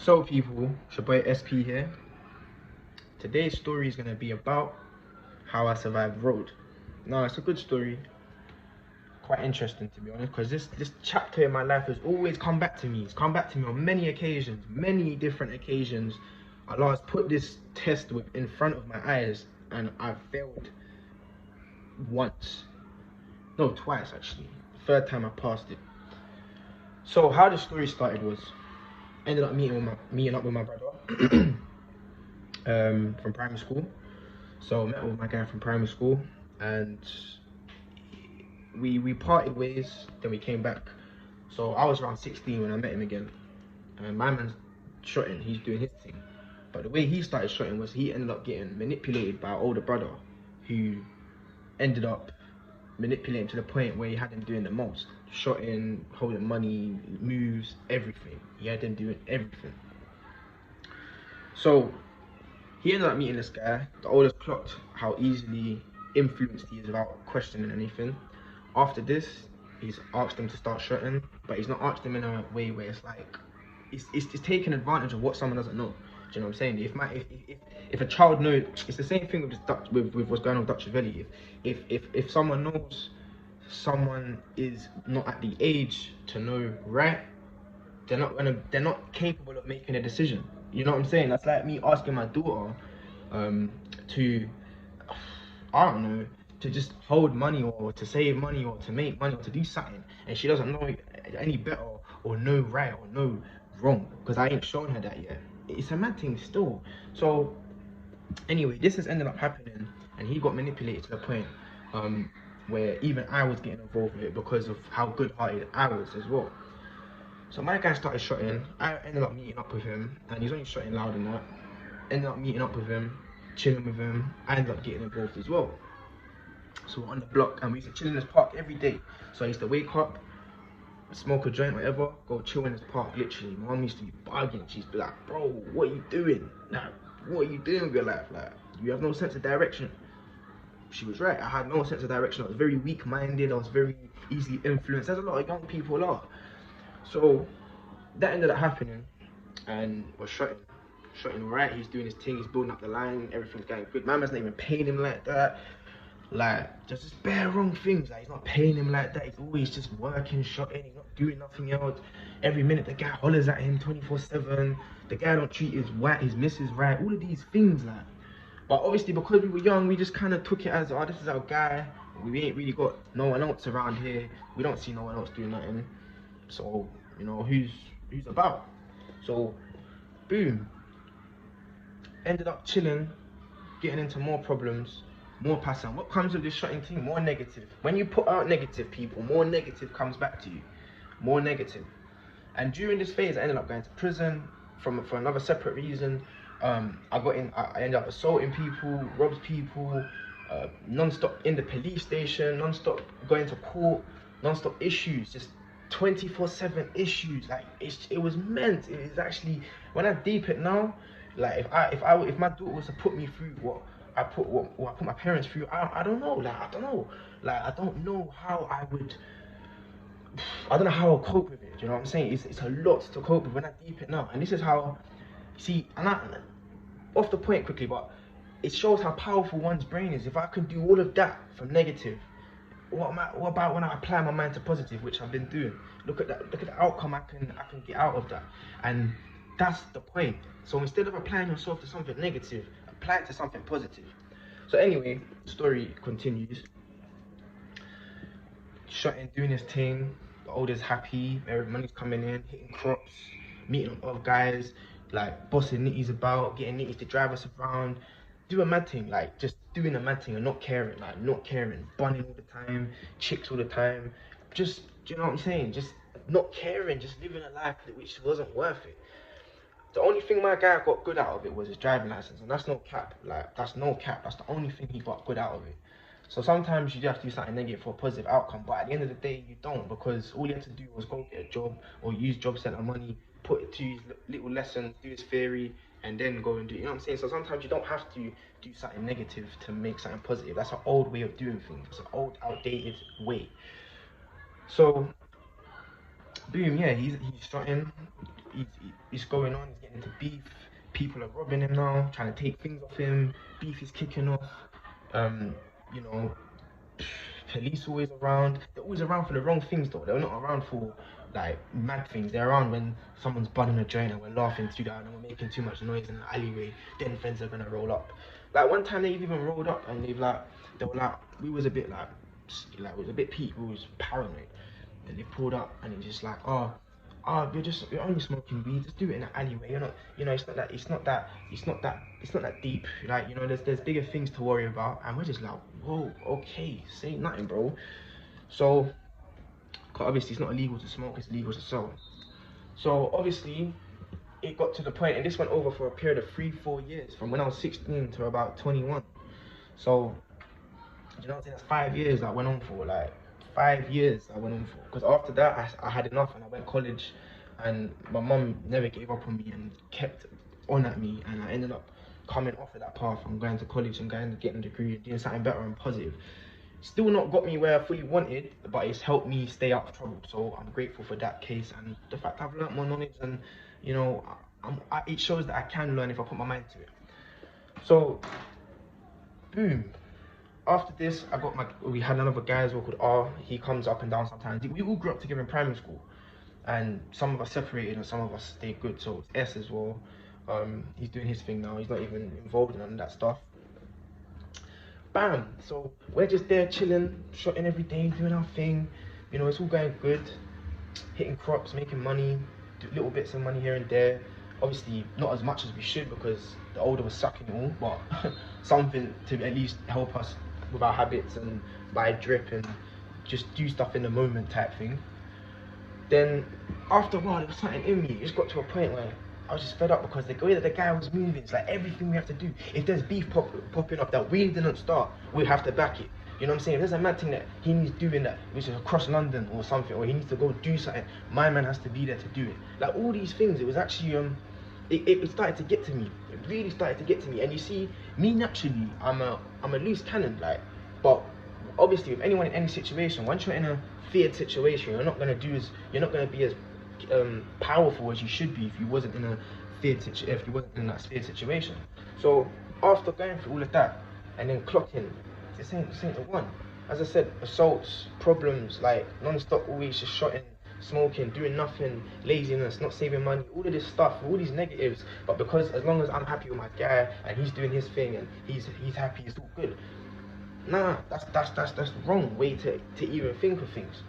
So people, it's your boy SP here. Today's story is gonna be about how I survived road. Now it's a good story, quite interesting to be honest, because this chapter in my life has always come back to me. It's come back to me on many occasions, many different occasions. Allah has put this test in front of my eyes, and I failed once, no, twice actually. Third time I passed it. So how the story started was, ended up meeting up with my brother from primary school. So I met with my guy from primary school, and we parted ways. Then we came back. So I was around 16 when I met him again, and my man's shotting. He's doing his thing, but the way he started shotting was he ended up getting manipulated by our older brother, who ended up manipulating to the point where he had him doing the most, shotting, holding money, moves, everything. He had him doing everything. So he ended up meeting this guy. The oldest clocked how easily influenced he is without questioning anything. After this, he's asked him to start shooting, but he's not asked him in a way where it's like it's taking advantage of what someone doesn't know. Do you know what I'm saying? If a child knows, it's the same thing with with what's going on with Dutch Valley. If someone knows someone is not at the age to know right, they're not capable of making a decision. You know what I'm saying? That's like me asking my daughter to, I don't know, to just hold money or to save money or to make money or to do something, and she doesn't know any better or know right or know wrong because I ain't shown her that yet. It's a mad thing still. So anyway, this has ended up happening, and he got manipulated to the point where even I was getting involved with it because of how good-hearted I was as well. So my guy started shotting. I ended up meeting up with him, and he's only shotting loud than that. Ended up meeting up with him, chilling with him. I ended up getting involved as well. So we're on the block, and we used to chill in this park every day. So I used to wake up, smoke a joint, whatever, go chill in this park. Literally, my mom used to be bargaining. She'd be like, "Bro, what are you doing? Like, what are you doing with your life? Like, you have no sense of direction." She was right. I had no sense of direction. I was very weak-minded. I was very easily influenced, as a lot of young people are. So that ended up happening, and we're shotting right. He's doing his thing. He's building up the line. Everything's going good. My man's not even paying him like that. Like, just bare wrong things. Like, he's not paying him like that. He's always just working, shotting. He's not doing nothing else. Every minute the guy hollers at him 24/7. The guy don't treat his missus right. All of these things, like. But obviously, because we were young, we just kind of took it as, oh, this is our guy. We ain't really got no one else around here. We don't see no one else doing nothing. So, you know, who's about? So, boom. Ended up chilling, getting into more problems, more passing. What comes with this shutting thing? More negative. When you put out negative, people, more negative comes back to you. More negative. And during this phase, I ended up going to prison for another separate reason. I ended up assaulting people, robbed people, non-stop in the police station, non-stop going to court, non-stop issues, just 24/7 issues. Like, it was meant. It is actually, when I deep it now, like, if my daughter was to put me through what I put my parents through, I don't know. Like, I don't know. Like, I don't know how I would. I don't know how I'll cope with it. Do you know what I'm saying? It's a lot to cope with when I deep it now. And this is how, see, and off the point quickly, but it shows how powerful one's brain is. If I can do all of that from negative, what about when I apply my mind to positive, which I've been doing? Look at that. Look at the outcome I can get out of that. And that's the point. So instead of applying yourself to something negative, apply it to something positive. So anyway, the story continues. Shutting, doing his thing. The oldest happy. Money's coming in, hitting crops, meeting other guys, like bossing nitties about, getting nitties to drive us around, do a mad thing, like just doing a mad thing and not caring, bunning all the time, chicks all the time, just, do you know what I'm saying? Just not caring, just living a life which wasn't worth it. The only thing my guy got good out of it was his driving license, and that's no cap. Like, that's no cap. That's the only thing he got good out of it. So sometimes you just have to do something negative for a positive outcome, but at the end of the day, you don't, because all he had to do was go get a job or use job center money, put it to his little lessons, do his theory, and then go and do it. You know what I'm saying? So sometimes you don't have to do something negative to make something positive. That's an old way of doing things. It's an old, outdated way. So boom, yeah, he's starting. he's going on. He's getting into beef. People are robbing him now, trying to take things off him. Beef is kicking off. Um, you know, police always around. They're always around for the wrong things though. They're not around for like mad things. They're around when someone's budding a joint and we're laughing too loud and we're making too much noise in the alleyway. Then friends are gonna roll up. Like one time they've even rolled up and they were like, we was a bit like it was a bit peak. We was paranoid. And they pulled up and it's just like, you're only smoking weed. Just do it in an alleyway. You're not, it's not that deep. Like, there's bigger things to worry about. And we're just like, whoa, okay, say nothing, bro. So, 'cause obviously it's not illegal to smoke. It's illegal to sell. So obviously, it got to the point, and this went over for a period of 3-4 years, from when I was 16 to about 21. So, you know what I'm saying? That's 5 years I went on for, like 5 years I went on for. Because after that, I had enough and I went to college, and my mum never gave up on me and kept on at me, and I ended up coming off of that path and going to college and getting a degree and doing something better and positive. Still not got me where I fully wanted, but it's helped me stay out of trouble. So I'm grateful for that case and the fact I've learned more knowledge, and it shows that I can learn if I put my mind to it. So, boom. After this, we had another guy as well called R. He comes up and down sometimes. We all grew up together in primary school, and some of us separated and some of us stayed good. So it's S as well. He's doing his thing now. He's not even involved in none of that stuff. Bam. So we're just there chilling, shotting every day, doing our thing. It's all going good. Hitting crops, making money, little bits of money here and there. Obviously, not as much as we should because the older was sucking it all, but something to at least help us with our habits and buy drip and just do stuff in the moment type thing. Then after a while, there was something in me. It just got to a point where I was just fed up because the way that the guy was moving, it's like everything we have to do. If there's beef popping up that we didn't start, we have to back it. You know what I'm saying? If there's a mad thing that he needs doing that, which is across London or something, or he needs to go do something, my man has to be there to do it. Like all these things, it was actually it started to get to me. It really started to get to me. And you see, me naturally, I'm a loose cannon, like, but obviously with anyone in any situation, once you're in a feared situation, you're not gonna be as powerful as you should be if you wasn't in a if you wasn't in that feared situation. So after going through all of that and then clocking, this ain't the one. As I said, assaults, problems, like non-stop, always just shotting, smoking, doing nothing, laziness, not saving money, all of this stuff, all these negatives. But because as long as I'm happy with my guy and he's doing his thing and he's happy, it's all good. Nah, that's the wrong way to even think of things.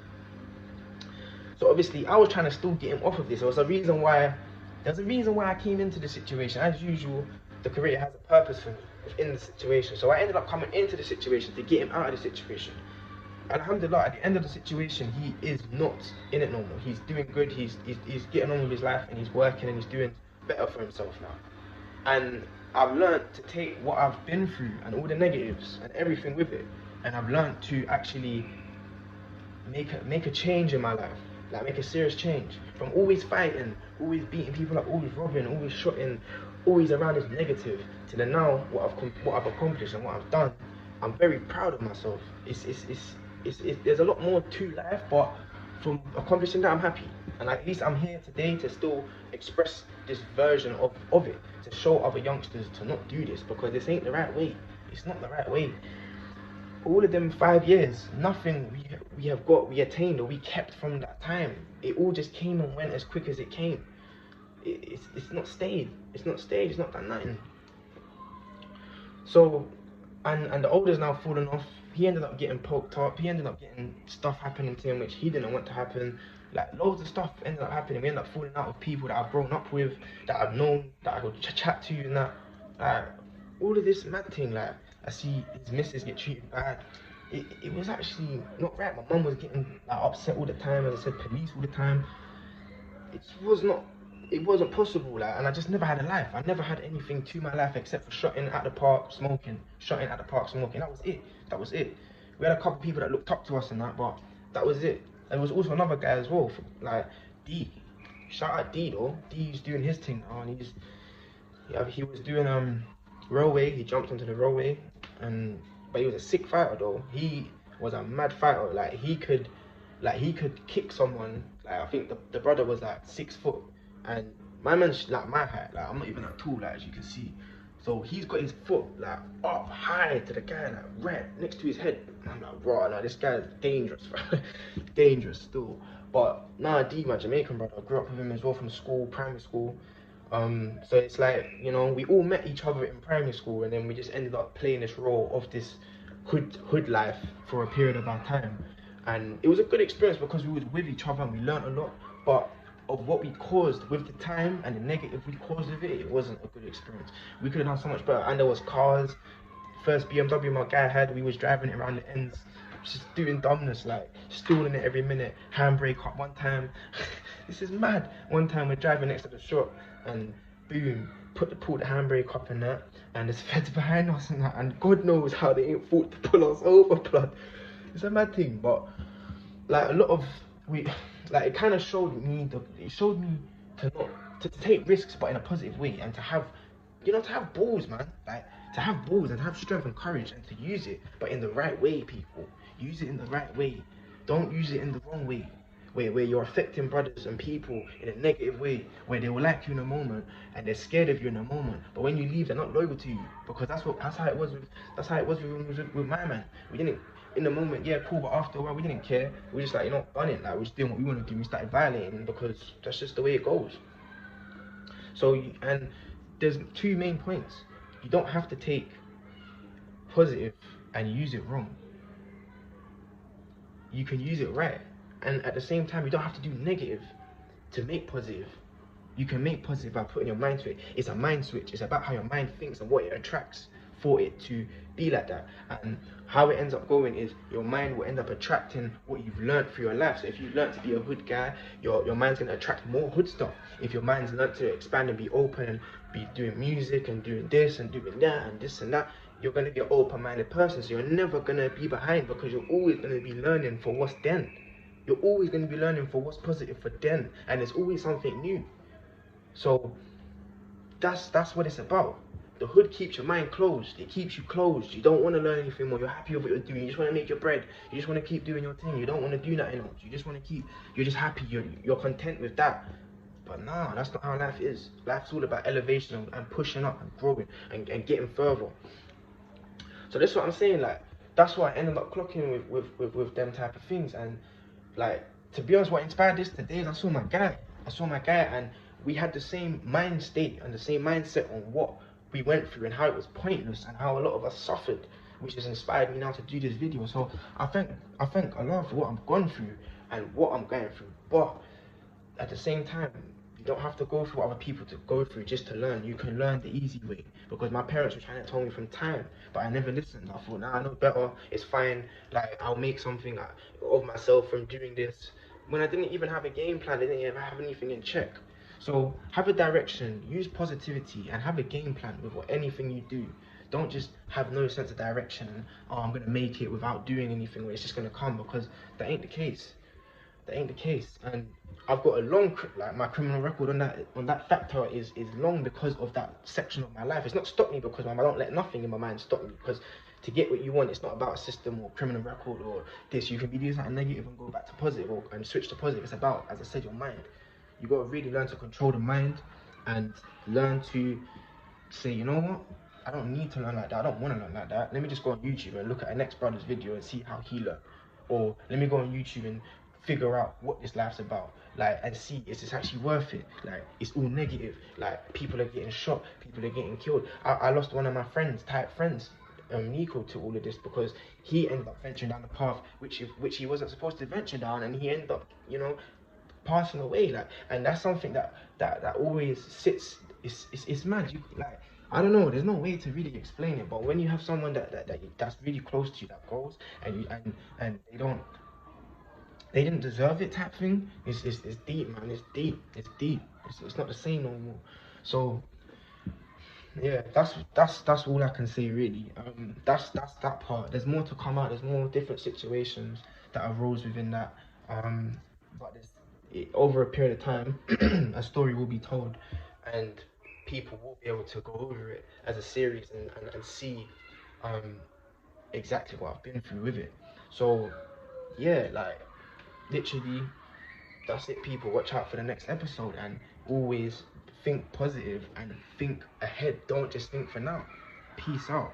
So obviously I was trying to still get him off of this. There's a reason why I came into the situation. As usual, the Creator has a purpose for me within the situation. So I ended up coming into the situation to get him out of the situation. Alhamdulillah, at the end of the situation, he is not in it no more. He's doing good, he's getting on with his life and he's working and he's doing better for himself now. And I've learned to take what I've been through and all the negatives and everything with it, and I've learned to actually make a change in my life. Like make a serious change. From always fighting, always beating people up, always robbing, always shooting, always around this negative, to the now what I've accomplished and what I've done. I'm very proud of myself. There's a lot more to life, but from accomplishing that, I'm happy. And at least I'm here today to still express this version of it, to show other youngsters to not do this, because this ain't the right way. It's not the right way. All of them 5 years, nothing we attained or we kept from that time. It all just came and went as quick as it came. It's not stayed. It's not done nothing. So, and the older's now fallen off. He ended up getting poked up. He ended up getting stuff happening to him which he didn't want to happen. Like loads of stuff ended up happening. We ended up falling out with people that I've grown up with, that I've known, that I could chat to, and that. All of this mad thing. Like I see his missus get treated bad. It was actually not right. My mum was getting upset all the time. As I said, police all the time. It wasn't possible, like, and I just never had a life. I never had anything to my life except for shotting at the park, smoking. That was it. We had a couple of people that looked up to us and that, but that was it. There was also another guy as well, like D. Shout out D though. D's doing his thing now, and he was doing railway. He jumped into the railway, but he was a sick fighter though. He was a mad fighter. He could kick someone. Like I think the brother was like 6 foot. and my man's like my height, like I'm not even that tall, like as you can see. So he's got his foot like up high to the guy, like right next to his head. And I'm like, bro, like this guy's dangerous, bro. Dangerous still. But nah, D, my Jamaican brother, I grew up with him as well from school, primary school. So it's like, you know, we all met each other in primary school, and then we just ended up playing this role of this hood life for a period of our time. And it was a good experience because we was with each other and we learned a lot. But of what we caused with the time and the negative we caused with it, it wasn't a good experience. We could have done so much better. And there was cars. First BMW my guy had, we was driving it around the ends, just doing dumbness, like stalling it every minute, handbrake up one time. This is mad. One time we're driving next to the shop and boom, pulled the handbrake up and that, and there's feds behind us and that, and God knows how they ain't thought to pull us over, blood. It's a mad thing, but like a lot of it kind of showed me to not to take risks, but in a positive way, and to have, you know, to have balls, man. Like to have balls and have strength and courage, and to use it, but in the right way, people. Use it in the right way. Don't use it in the wrong way. Where you're affecting brothers and people in a negative way, where they will like you in a moment and they're scared of you in a moment, but when you leave, they're not loyal to you, because that's how it was with my man. We didn't, in the moment, yeah, cool, but after a while, we didn't care. We just like, you know, done it. Like we just doing what we want to do. We started violating because that's just the way it goes. So, and there's two main points. You don't have to take positive and use it wrong. You can use it right. And at the same time, you don't have to do negative to make positive. You can make positive by putting your mind to it. It's a mind switch. It's about how your mind thinks and what it attracts for it to be like that. And how it ends up going is your mind will end up attracting what you've learned through your life. So if you've learned to be a hood guy, your mind's going to attract more hood stuff. If your mind's learned to expand and be open and be doing music and doing this and doing that and this and that, you're going to be an open-minded person. So you're never going to be behind, because you're always going to be learning for what's then. You're always going to be learning for what's positive for then. And there's always something new. So that's what it's about. The hood keeps your mind closed. It keeps you closed. You don't want to learn anything more. You're happy with what you're doing. You just want to make your bread. You just want to keep doing your thing. You don't want to do nothing else. You just want to keep, you're just happy. You're content with that. But nah, that's not how life is. Life's all about elevation and pushing up and growing and getting further. So that's what I'm saying. Like, that's why I ended up clocking with them type of things. And like, to be honest, what inspired this today is I saw my guy, and we had the same mind state and the same mindset on what we went through and how it was pointless and how a lot of us suffered, which has inspired me now to do this video. So I thank Allah for what I've gone through and what I'm going through. But at the same time, you don't have to go through what other people to go through just to learn. You can learn the easy way, because my parents were trying to tell me from time, but I never listened. I thought, nah, I know better. It's fine. Like, I'll make something of myself from doing this. When I didn't even have a game plan, I didn't even have anything in check. So have a direction, use positivity, and have a game plan with anything you do. Don't just have no sense of direction and, oh, I'm gonna make it without doing anything, where it's just gonna come, because that ain't the case. That ain't the case. And I've got a long, like, my criminal record on that factor is long because of that section of my life. It's not stopped me, because I don't let nothing in my mind stop me, because to get what you want, it's not about a system or criminal record or this. You can be doing something negative and go back to positive, and switch to positive. It's about, as I said, your mind. You got to really learn to control the mind and learn to say, you know what, I don't need to learn like that. I don't want to learn like that. Let me just go on YouTube and look at a next brother's video and see how he learned. Or let me go on YouTube and figure out what this life's about, like, and see, is this actually worth it? Like, it's all negative. Like, people are getting shot, people are getting killed. I lost one of my friends, Nico, to all of this, because he ended up venturing down the path which he wasn't supposed to venture down, and he ended up, you know, passing away. Like, and that's something that always sits. It's mad. You, like, I don't know, there's no way to really explain it, but when you have someone that's really close to you that goes, and they didn't deserve it type thing, it's deep, man. It's deep. It's not the same no more. So yeah, that's all I can say, really. That's that part. There's more to come out. There's more different situations that arose within that. But over a period of time, a story will be told, and people will be able to go over it as a series and see exactly what I've been through with it. So yeah, like, literally, that's it, people. Watch out for the next episode, and always think positive and think ahead. Don't just think for now. Peace out.